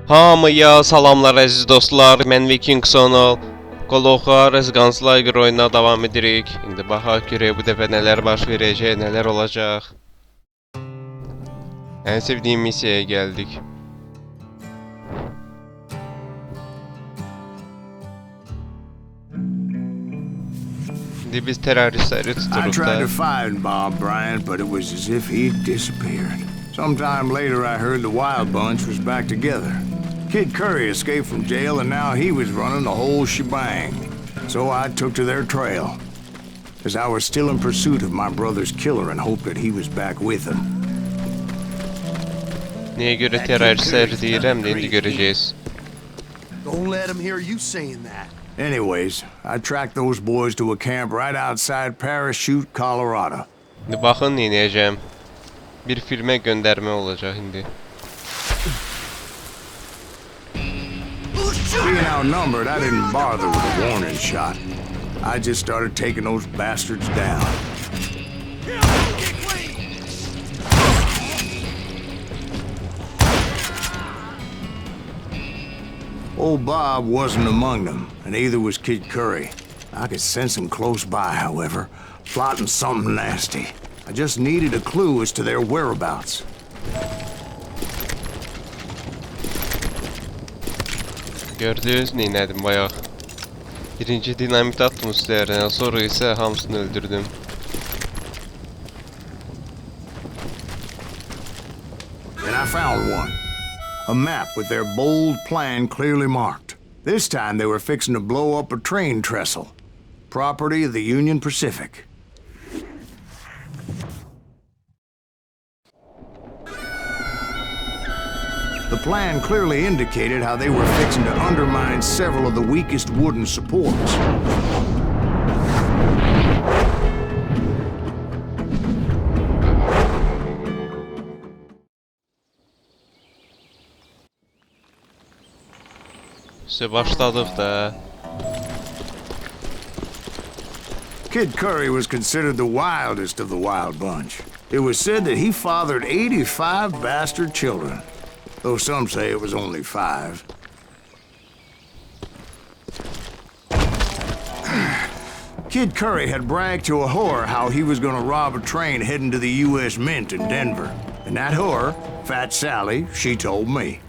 Hamıya salamlar əziz dostlar, mən Viking Sonal. Juarez Gunslinger oyununa davam edirik. İndi baxaq görək bu dəfə nələr baş verəcək, nələr olacaq. Ən sevdiyim missiyaya gəldik. İndi biz teröristləri tuturuq da. I tried to find Bob Bryant, but it was as if he'd disappeared. Sometime later I heard the Wild Bunch was back together. Kid Curry escaped from jail and now he was running the whole shebang. So I took to their trail, as I was still in pursuit of my brother's killer and hoped that he was back with him. Niyə görə teröristlər deyirəm də indi görəcəyiz. Don't let him hear you saying that. Anyways, I tracked those boys to a camp right outside Parachute, Colorado. İndi baxın neyəcəm. Bir filmə göndərmə olacaq indi. Being outnumbered, I didn't bother with a warning shot. I just started taking those bastards down. Old Bob wasn't among them, and neither was Kid Curry. I could sense him close by, however, plotting something nasty. I just needed a clue as to their whereabouts. Gördünüz neynədim bayaq. Birinci dinamit attım üstlerine, sonra isə hamısını öldürdüm. And I found one. A map with their bold plan clearly marked. This time they were fixing to blow up a train trestle. Property of the Union Pacific. The plan clearly indicated how they were fixing to undermine several of the weakest wooden supports. İşte başladık da. Kid Curry was considered the wildest of the Wild Bunch. It was said that he fathered 85 bastard children, though some say it was only 5. Kid Curry had bragged to a whore how he was gonna rob a train heading to the U.S. Mint in Denver. And that whore, Fat Sally, she told me.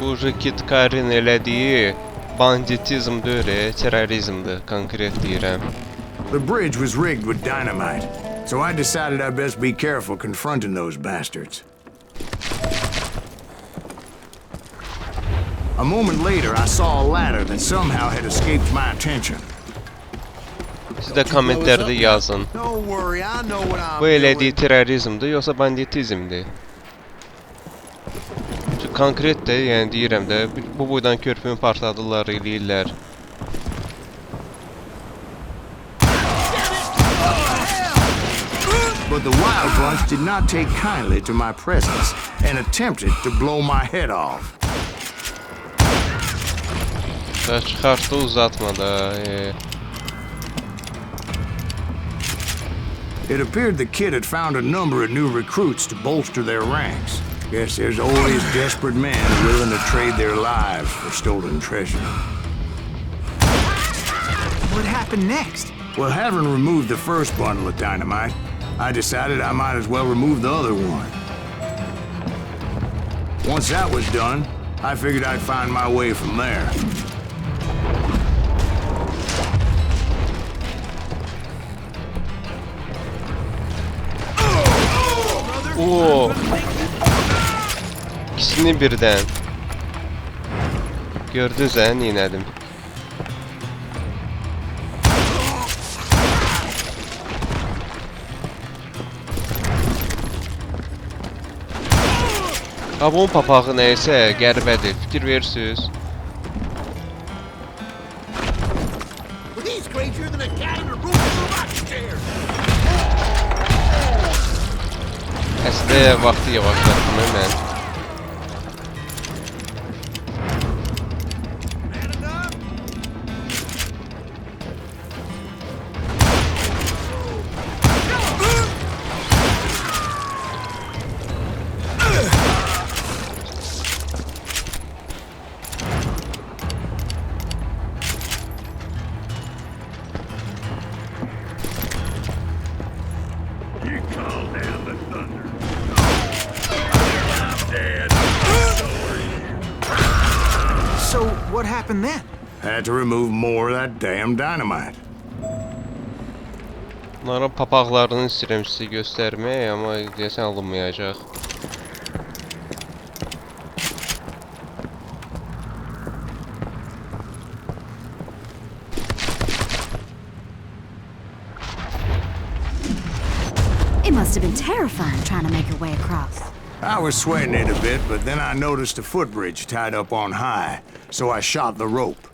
Bu Kid Curry'nin elədiyi banditizm deyil, terrorizmdir, konkret deyirəm. The bridge was rigged with dynamite, so I decided I'd best be careful confronting those bastards. A moment later, I saw a ladder that somehow had escaped my attention. Siz də kommentlərdə yazın. Don't worry, I know what I'm Bu elədiyi doing. terrorizmdir, yoxsa banditizmdir? Çünki konkret də, yəni deyirəm də, bu boydan körpünü partladılar, eləyirlər. But the Wild Bunch did not take kindly to my presence and attempted to blow my head off. Çıxartdı uzatma da. It appeared the kid had found a number of new recruits to bolster their ranks. Guess there's always desperate men willing to trade their lives for stolen treasure. What happened next? Well, having removed the first bundle of dynamite, I decided I might as well remove the other one. Once that was done, I figured I'd find my way from there. Oo. İkisini birden. Gördünüz ha, neylədim. Qabın papağı nəysə qəribədir, fikir verirsiniz. He's crazier than a cat in a room with a rocking chair. Əslində vaxtı yavaşlatdım mən. What happened then? Had to remove more of that damn dynamite. Bunların papaqlarını istəyirəm sizə göstərmək, amma deyəsən alınmayacaq. It must have been terrifying trying to make your way across. I was sweating it a bit, but then I noticed a footbridge tied up on high, so I shot the rope.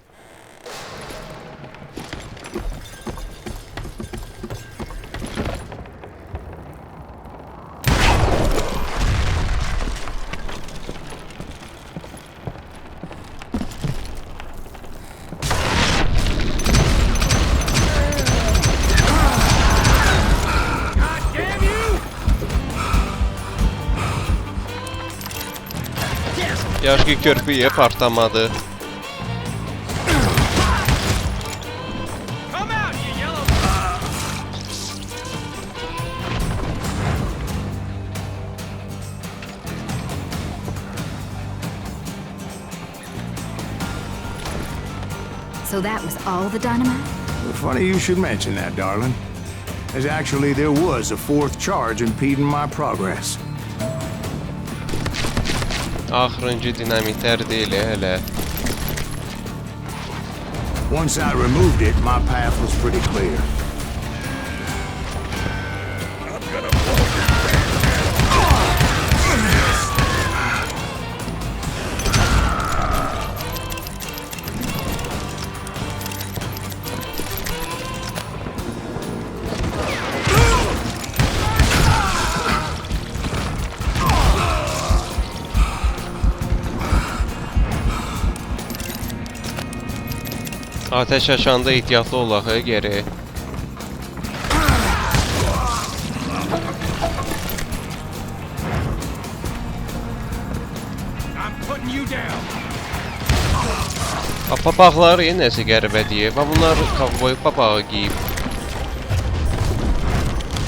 Yaxşı ki, körpüyə partlamadı. So that was all the dynamite? Funny you should mention that, darling. As actually there was a fourth charge impeding my progress. Axırıncı dinamitlər deyil hələ. Once I removed it, my path was pretty clear. Ateş açanda ehtiyatlı olaq geri. Papaqlar nəsə qəribədir. Bunlar kovboy papağı giyib.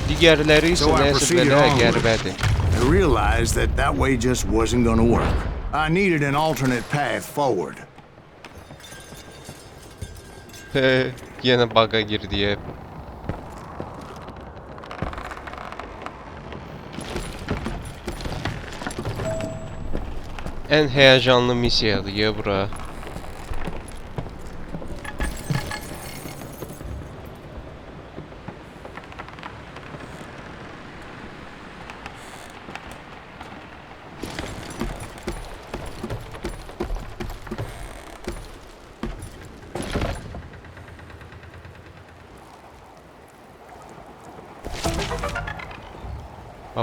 Digərləri isə nəsə belə qəribədir. I realized that that way just wasn't gonna work. I needed an alternate path forward. Yenə baga girdi. Ən həyəcanlı missiyadır ya bura.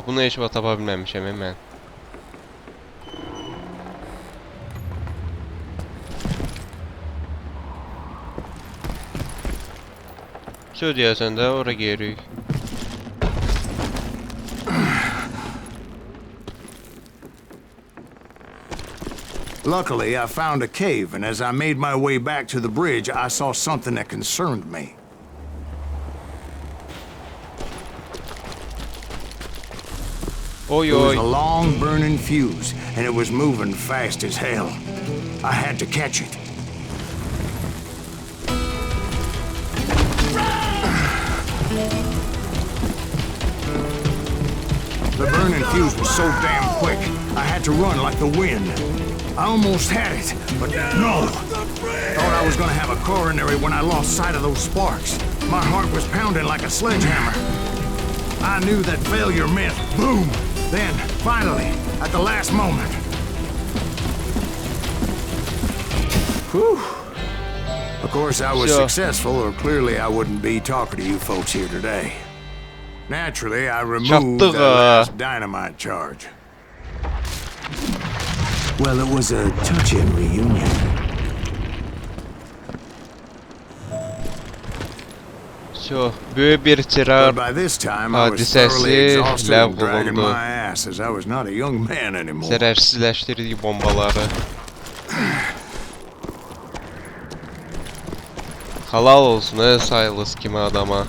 Bunu heç vaxt tapa bilməmişəm mən. Söz deyəsən də ora geririk. Luckily, I found a cave, and as I made my way back to the bridge, I saw something that concerned me. Oy It was oy. a long burning fuse, and it was moving fast as hell. I had to catch it. The burning fuse was so damn quick, I had to run like the wind. I almost had it, but no. Thought I was gonna have a coronary when I lost sight of those sparks. My heart was pounding like a sledgehammer. I knew that failure meant boom. Then, finally, at the last moment. Whew. Of course, I was successful, or clearly I wouldn't be talking to you folks here today. Naturally, I removed the last dynamite charge. Well, it was a touching reunion. Böyük bir tirar By this time, I was thoroughly hadisəsi exhausted ləğv and dragging olundu. my ass as I was not a young man anymore. Zərərsizləşdirdik bombaları. Halal olsun sayılız kimi adama.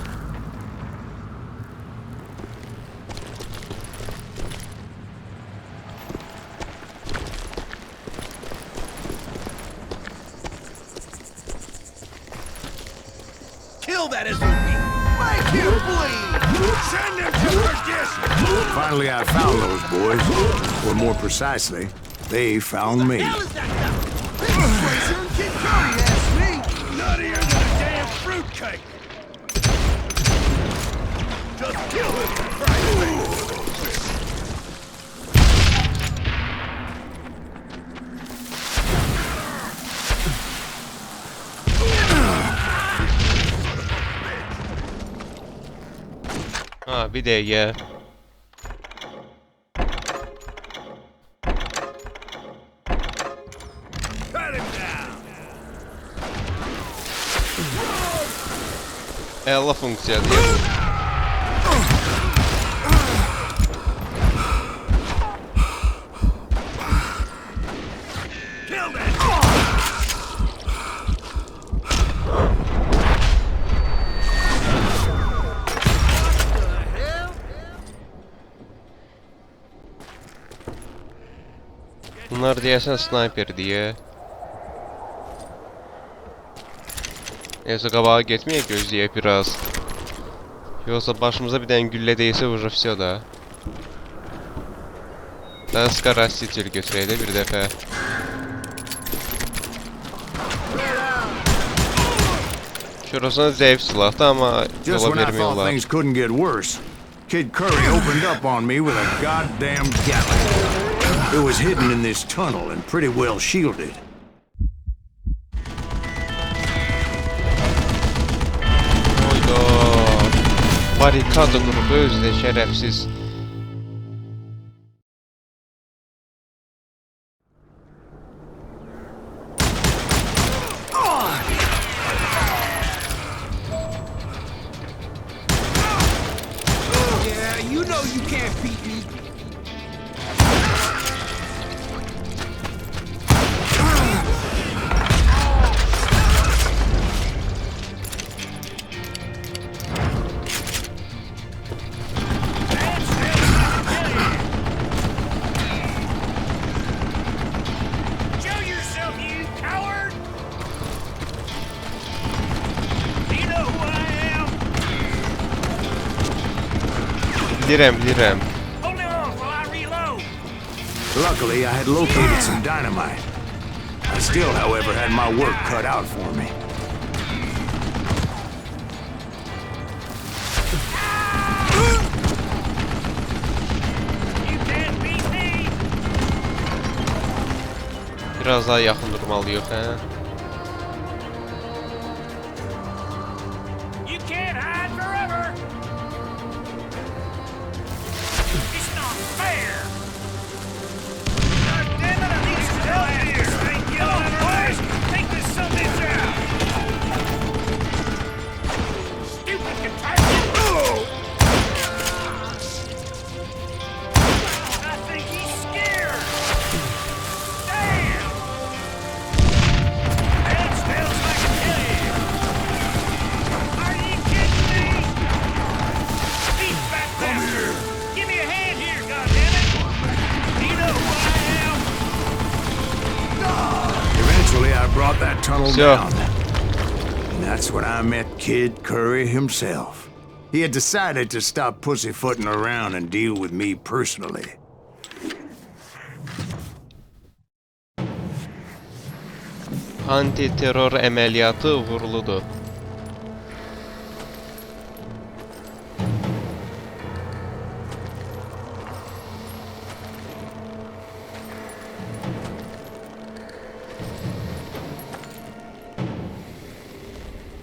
kill that SOB! Make him bleed! Send him to perdition! Finally, I found those boys. Or more precisely, they found me. Hell is that guy? This place here in Kid Curry asked me! Nuttier than a damn fruitcake! Just kill him for Christ's sake! Ha bir de ye. Cut him down! Allah funksiya diye bu. Kill that! Bunlar deyəsən sniper diye. Neyse qabağa getməyək, gözləyək biraz. Yoksa başımıza bir dənə güllə deyilsə vurur всё da. Ben skarastil götürək də bir dəfə. Şurasına zayıf silahdı ama Just yola when I thought vermiyorlar. things couldn't get worse, Kid Curry opened up on me with a goddamn gatling. It was hidden in this tunnel and pretty well shielded. Oyda. Barikada qurub özü də şərəfsiz. Yeah, you know you can't beat me. Show yourself, you coward! You know who I am? Bilirəm. Hold on while I reload! Luckily, I had located some dynamite. I still, however, had my work cut out for me. You can't beat me! Biraz daha yaxın durmalıyıq, hə? You can't hide forever! It's not fair! God damn it, I need some help here! Thank you, boys! Take this sumbitch out! Stupid contraption! I think he's scared! Damn! That smells like a pig! Are you kidding me? He's back there! Come here! Give me a hand here, goddammit! You know who I am? Eventually, I brought that tunnel So- down. And that's when I met Kid Curry himself. He had decided to stop pussyfooting around and deal with me personally. Anti-terror əməliyyatı uğurludur.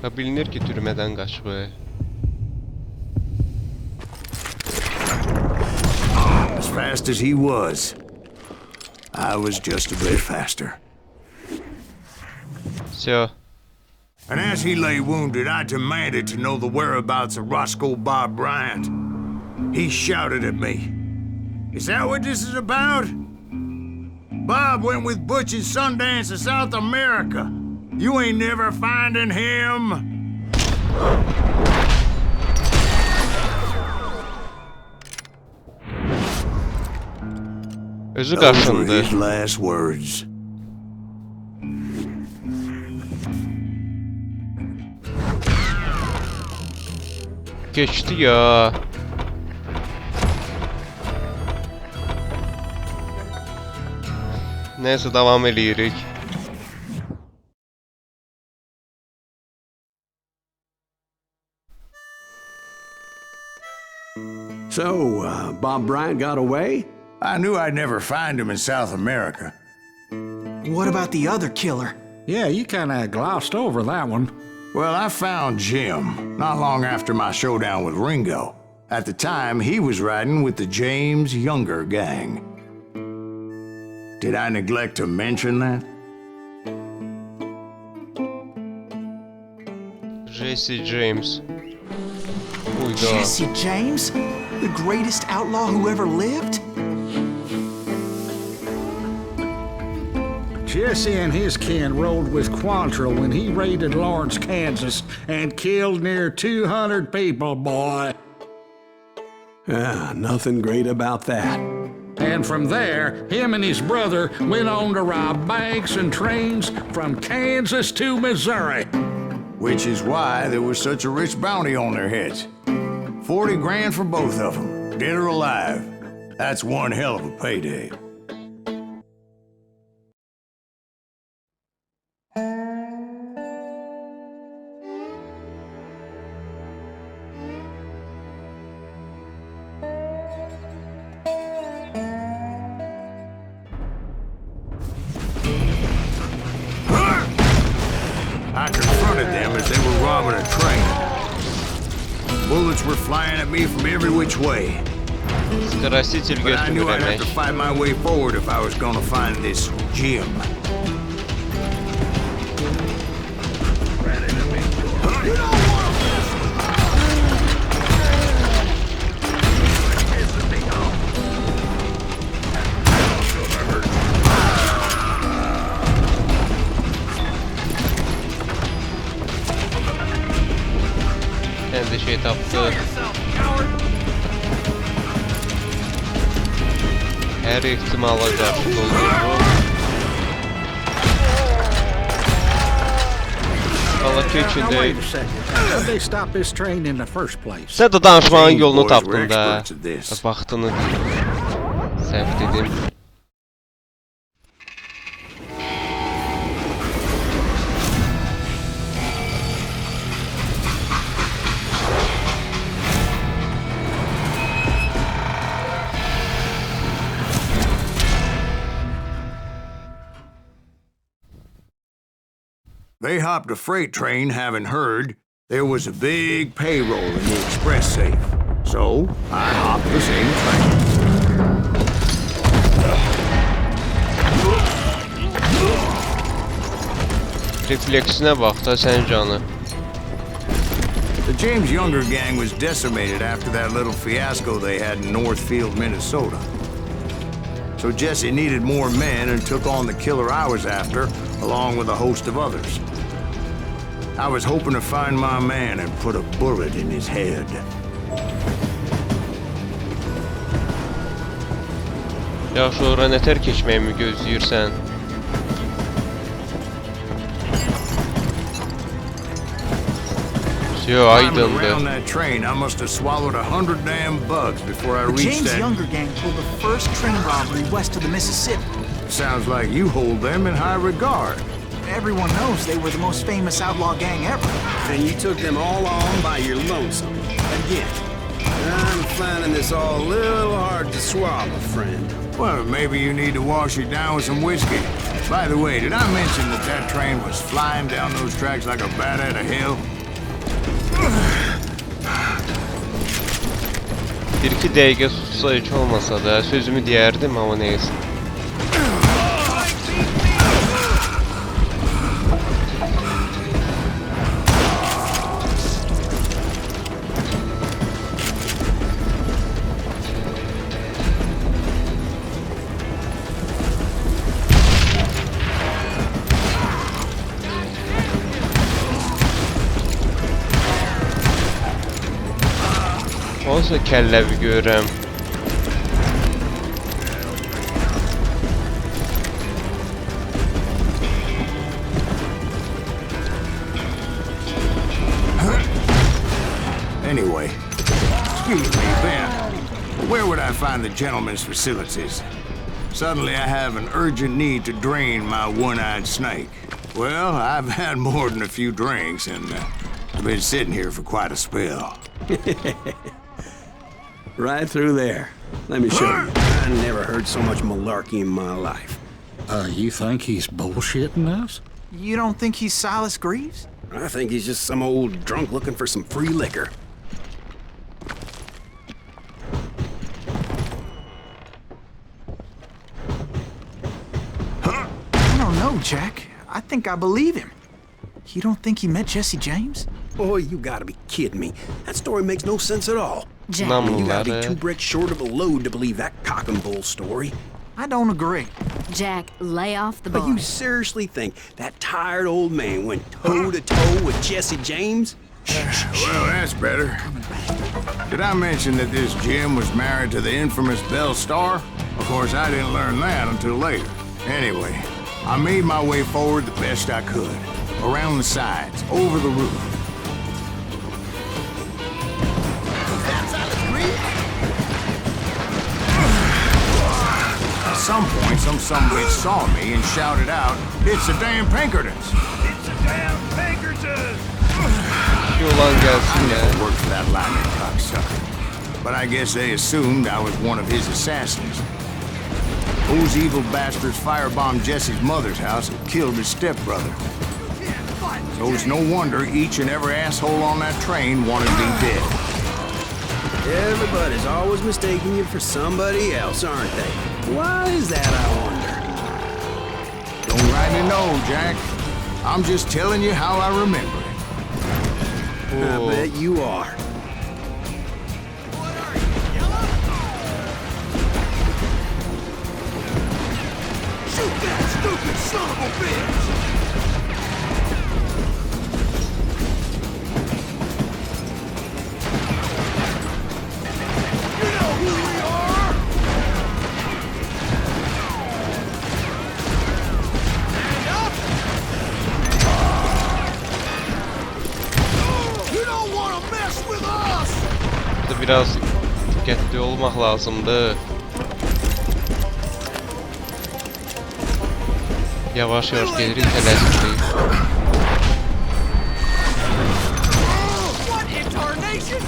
Ha, bilinir ki türmədən qaçıb. As fast as he was, I was just a bit faster. Всё. And as he lay wounded, I demanded to know the whereabouts of Roscoe Bob Bryant. He shouted at me. Is that what this is about? Bob went with Butch and Sundance to South America. You ain't never finding him. Özü Those were qaşındı. his last words. Keçdi ya. Neyse devam eləyirik. So, Bob Bryant got away? I knew I'd never find him in South America. What about the other killer? Yeah, you kind of glossed over that one. Well, I found Jim not long after my showdown with Ringo. At the time, he was riding with the James Younger gang. Did I neglect to mention that? Jesse James. Uyda. Jesse James? The greatest outlaw who ever lived? Jesse and his kin rode with Quantrill when he raided Lawrence, Kansas, and killed near 200 people, boy. Ah, nothing great about that. And from there, him and his brother went on to rob banks and trains from Kansas to Missouri. Which is why there was such a rich bounty on their heads. 40 grand for both of them, dead or alive. That's one hell of a payday. I confronted them as they were robbing a train. Bullets were flying at me from every which way. Skrasитель But I knew I'd have to götürmemiş. fight my way forward if I was gonna find this Jim. Kendi şey taptı. Her ihtimala karşı doldurdu. Valla Now, keçində. wait a second. How'd they stop this train in the first place? Sən də danışmağın James yolunu boys were tapdın da. experts at this. Vaxtını səhv dedim. They hopped a freight train having heard there was a big payroll in the express safe. So, I hopped the same train. Refleksinə bax da sən canı. The James Younger gang was decimated after that little fiasco they had in Northfield, Minnesota. So Jesse needed more men and took on the killer I was after, along with a host of others. I was hoping to find my man and put a bullet in his head. Yaxşı, ora nətər keçməyimi gözləyirsən? Yo, Climbing around aydındır. that train, I must have swallowed 100 damn bugs before I The reached James that. Younger gang pulled the first train robbery west of the Mississippi. Sounds like you hold them in high regard. Everyone knows they were the most famous outlaw gang ever. And you took them all on by your lonesome. Again. I'm finding this all a little hard to swallow, friend. Well, maybe you need to wash it down with some whiskey. By the way, did I mention that that train was flying down those tracks like a bat out of hell? Bir-iki dəqiqə sussa heç olmasa da sözümü deyərdim, amma neysə. Olsa kəlləvi görürəm. Anyway, I find the gentleman's facilities. Suddenly I have an urgent need to drain my one-eyed snake. Well, I've had more than a few drinks, and I've been sitting here for quite a spell. Right through there. Let me show you. I never heard so much malarkey in my life. You think he's bullshitting us? You don't think he's Silas Greaves? I think he's just some old drunk looking for some free liquor. I don't know, Jack. I think I believe him. You don't think he met Jesse James? Boy, you gotta be kidding me. That story makes no sense at all. Jack, Nam- You gotta be Bunları- 2 bricks short of a load to believe that cock and bull story. I don't agree. Jack, lay off the But you bar. seriously think that tired old man went toe-to-toe with Jesse James? Well, that's better. Did I mention that this Jim was married to the infamous Belle Star? Of course, I didn't learn that until later. Anyway, I made my way forward the best I could. Around the sides, over the roof. At some point, some bitch saw me and shouted out, "It's the damn Pinkertons!" It's a damn Pinkerton! Yollan gelsin I never ya. worked for that lyman cocksucker. But I guess they assumed I was one of his assassins. Those evil bastards firebombed Jesse's mother's house and killed his stepbrother. So it's no wonder each and every asshole on that train wanted me dead. Everybody's always mistaking you for somebody else, aren't they? Why is that, I wonder? Don't rightly know, Jack. I'm just telling you how I remember it. I bet you are. Shoot that stupid son of a bitch! You know who we are? Stand up! You don't want to mess with us! Burada biraz dikkatli olmak lazımdı. Yavaş yavaş gelir tələsizlik. What in tarnation?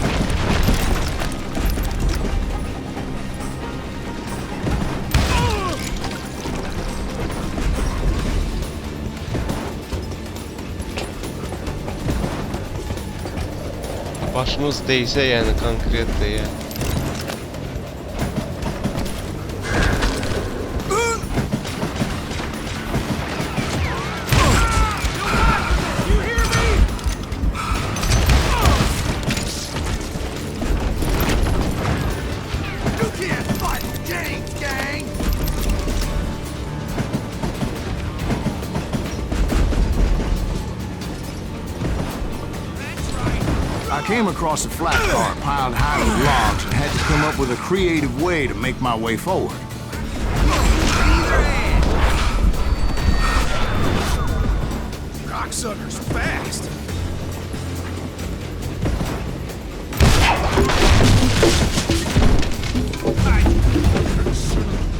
Başımız değsə, yəni konkret deyə. You hear me? You can't fight James, gang! That's right. I came across a flat car piled high with logs and had to come up with a creative way to make my way forward. Cocksucker's fast.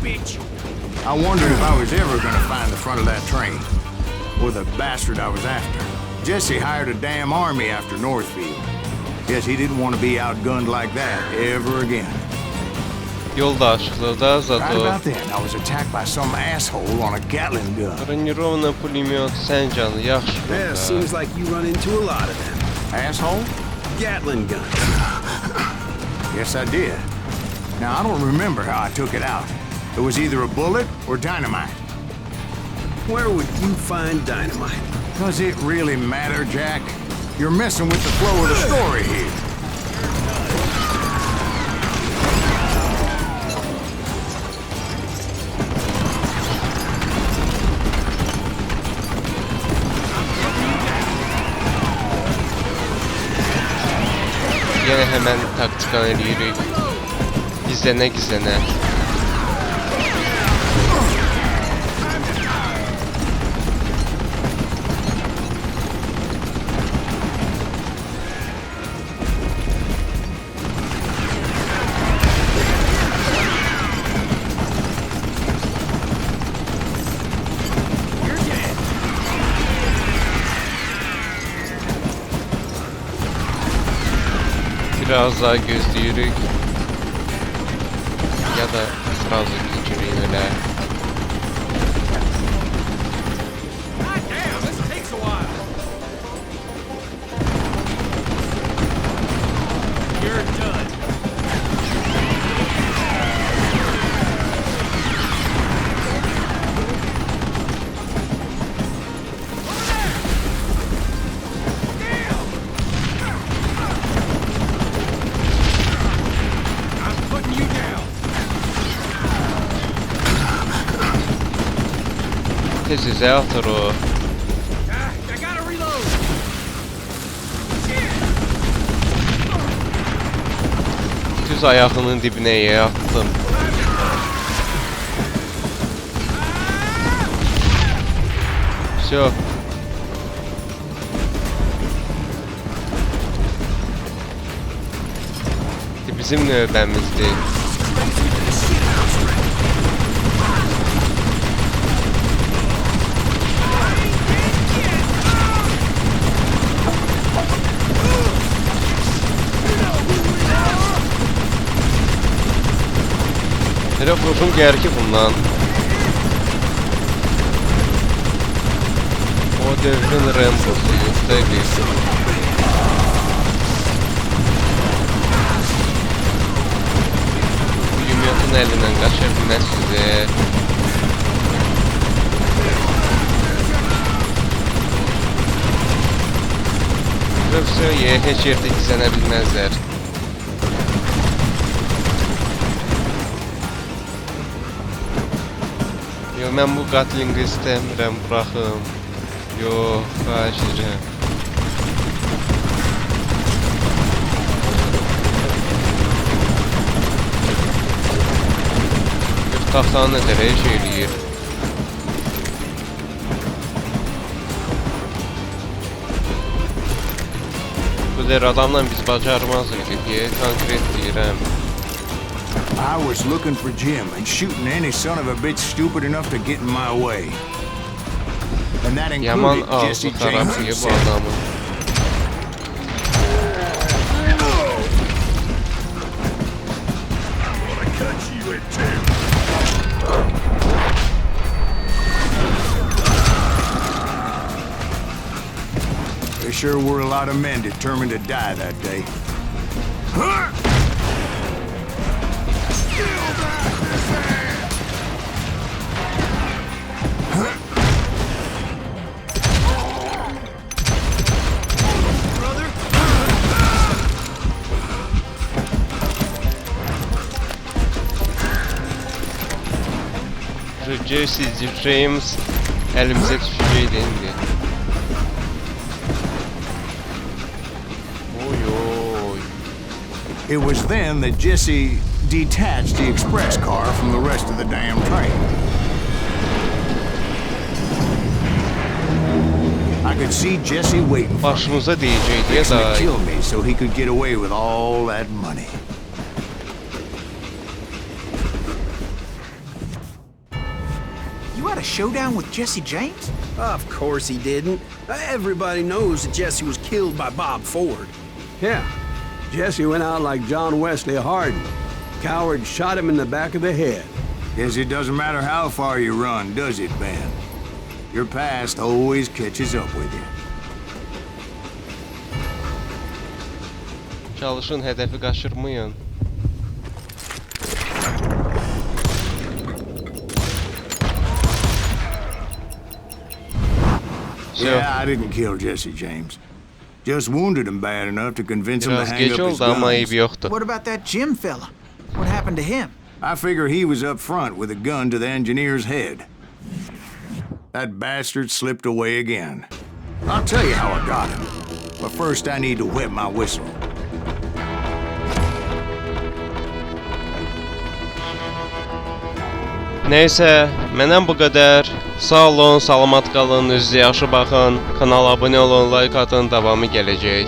Bitch. I wondered if I was ever gonna find the front of that train. Or the bastard I was after. Jesse hired a damn army after Northfield. Guess he didn't want to be outgunned like that ever again. Yoldaşlıqda Right zato about then, I was attacked by some asshole on a Gatling gun. Bronirованный пулемет, sən canı, yaxşı. Yeah, seems like you run into a lot of them. Asshole? Gatling guns. Yes, I did. Now, I don't remember how I took it out. It was either a bullet or dynamite. Where would you find dynamite? Does it really matter, Jack? You're messing with the flow of the story here. Yenə həmən taktikan eləyirik. Gizlənə. Biraz daha gözləyirik. Ya da sразу keçirik öyle. God damn, this takes a while. You're done. Tez-tezə atır o. I gotta reload. Düz ayağının dibinə attım. Всё. Bizim növbəmizdir. Elə xoşum gəlir ki bundan. O dövrün Rambo'su tabii. Yumyatın elindən qaça bilməz sizə. Profesör heç yerdə gizlənə bilməzlər. Yo, mən bu qatlinqi istəmirəm, buraxım. Yox, xahiş edirəm. Yox, taxtanı nədərə iş eləyir. Bu der adamla biz bacarmazıq ki, konkret deyirəm. I was looking for Jim and shooting any son of a bitch stupid enough to get in my way. And that Yaman included Jesse ağzı James tarafıyı bu himself. adamın. There sure were a lot of men determined to die that day. Jesse James elimize düşeceğiydi indi. Oy oy. It was then that Jesse detached the express car from the rest of the damn train. I could see Jesse waiting for me, Başımıza diyecekti ya fixing to da kill me so he could get away with all that money. You had a showdown with Jesse James? Of course he didn't. Everybody knows that Jesse was killed by Bob Ford. Yeah. Jesse went out like John Wesley Hardin. Coward shot him in the back of the head. Guess it doesn't matter how far you run, does it, Ben? Your past always catches up with you. çalışın, hedefi kaçırmayın. Yeah, I didn't kill Jesse James. Just wounded him bad enough to convince him to Biraz hang geç up his oldu ama iyi guns. bir yoktu. What about that Jim fella? What happened to him? I figure he was up front with a gun to the engineer's head. That bastard slipped away again. I'll tell you how I got him. But first I need to wet my whistle. Neyse, məndən bu qədər. Sağ olun, salamat qalın, özünüzə yaxşı baxın. Kanala abunə olun, like atın, davamı gələcək.